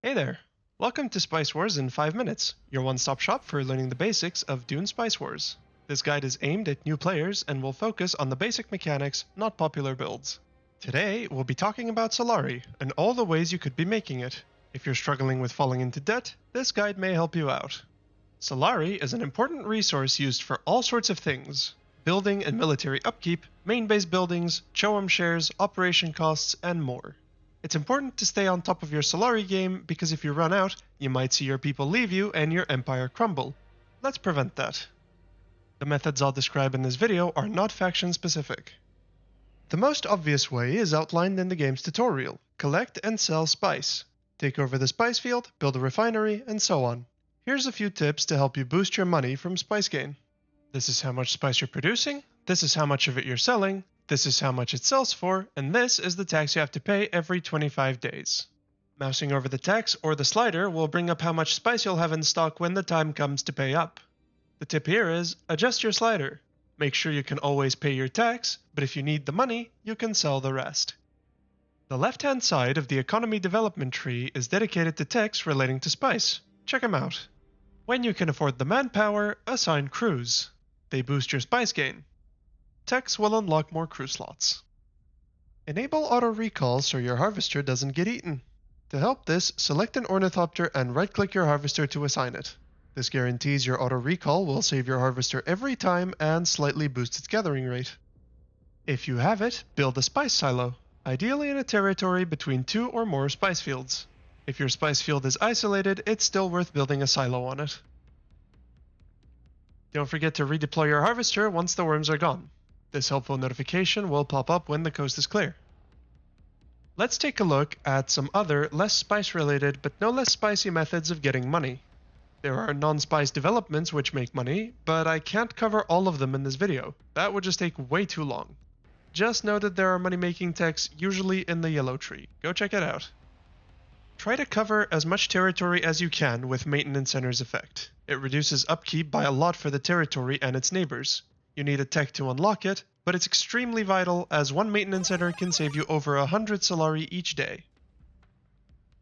Hey there! Welcome to Spice Wars in 5 minutes, your one-stop shop for learning the basics of Dune Spice Wars. This guide is aimed at new players and will focus on the basic mechanics, not popular builds. Today, we'll be talking about Solari and all the ways you could be making it. If you're struggling with falling into debt, this guide may help you out. Solari is an important resource used for all sorts of things: building and military upkeep, main base buildings, Choam shares, operation costs, and more. It's important to stay on top of your Solari game because if you run out, you might see your people leave you and your empire crumble. Let's prevent that. The methods I'll describe in this video are not faction specific. The most obvious way is outlined in the game's tutorial: collect and sell spice. Take over the spice field, build a refinery, and so on. Here's a few tips to help you boost your money from spice gain. This is how much spice you're producing, this is how much of it you're selling, this is how much it sells for, and this is the tax you have to pay every 25 days. Mousing over the tax or the slider will bring up how much spice you'll have in stock when the time comes to pay up. The tip here is, adjust your slider. Make sure you can always pay your tax, but if you need the money, you can sell the rest. The left-hand side of the economy development tree is dedicated to techs relating to spice. Check them out. When you can afford the manpower, assign crews. They boost your spice gain. Techs will unlock more crew slots. Enable auto recall so your harvester doesn't get eaten. To help this, select an ornithopter and right-click your harvester to assign it. This guarantees your auto recall will save your harvester every time and slightly boost its gathering rate. If you have it, build a spice silo, ideally in a territory between 2 or more spice fields. If your spice field is isolated, it's still worth building a silo on it. Don't forget to redeploy your harvester once the worms are gone. This helpful notification will pop up when the coast is clear. Let's take a look at some other less spice related but no less spicy methods of getting money. There are non-spice developments which make money, but I can't cover all of them in this video. That would just take way too long. Just know that there are money-making techs usually in the yellow tree. Go check it out. Try to cover as much territory as you can with Maintenance Center's effect. It reduces upkeep by a lot for the territory and its neighbors. You need a tech to unlock it, but it's extremely vital as one Maintenance Center can save you over 100 Solari each day.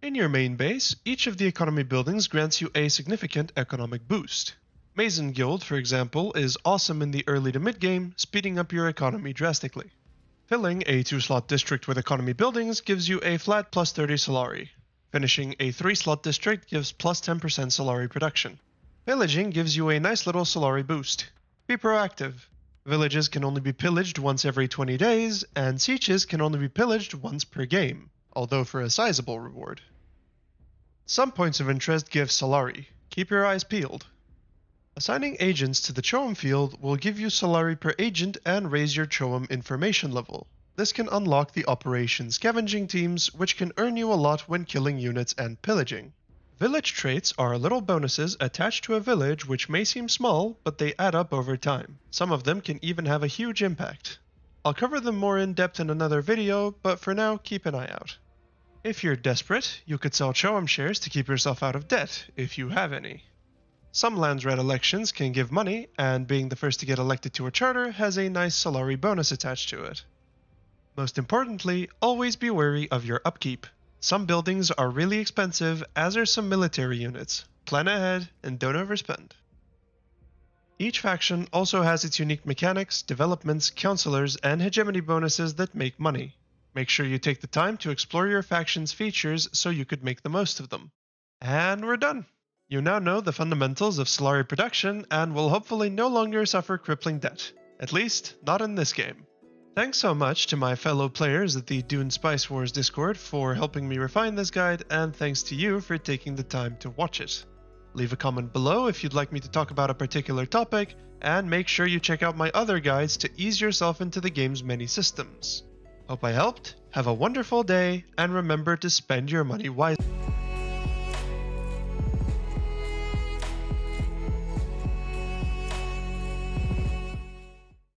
In your main base, each of the economy buildings grants you a significant economic boost. Mason Guild, for example, is awesome in the early to mid-game, speeding up your economy drastically. Filling a 2-slot district with economy buildings gives you a flat plus 30 Solari. Finishing a 3-slot district gives plus 10% Solari production. Pillaging gives you a nice little Solari boost. Be proactive. Villages can only be pillaged once every 20 days, and sieges can only be pillaged once per game, although for a sizable reward. Some points of interest give Solari. Keep your eyes peeled. Assigning agents to the Choam field will give you Solari per agent and raise your Choam information level. This can unlock the Operation Scavenging teams, which can earn you a lot when killing units and pillaging. Village traits are little bonuses attached to a village which may seem small, but they add up over time. Some of them can even have a huge impact. I'll cover them more in depth in another video, but for now, keep an eye out. If you're desperate, you could sell Choam shares to keep yourself out of debt, if you have any. Some lands red elections can give money, and being the first to get elected to a charter has a nice Solari bonus attached to it. Most importantly, always be wary of your upkeep. Some buildings are really expensive, as are some military units. Plan ahead and don't overspend. Each faction also has its unique mechanics, developments, counselors, and hegemony bonuses that make money. Make sure you take the time to explore your faction's features so you could make the most of them. And we're done! You now know the fundamentals of Solari Production and will hopefully no longer suffer crippling debt. At least, not in this game. Thanks so much to my fellow players at the Dune Spice Wars Discord for helping me refine this guide, and thanks to you for taking the time to watch it. Leave a comment below if you'd like me to talk about a particular topic, and make sure you check out my other guides to ease yourself into the game's many systems. Hope I helped, have a wonderful day, and remember to spend your money wisely.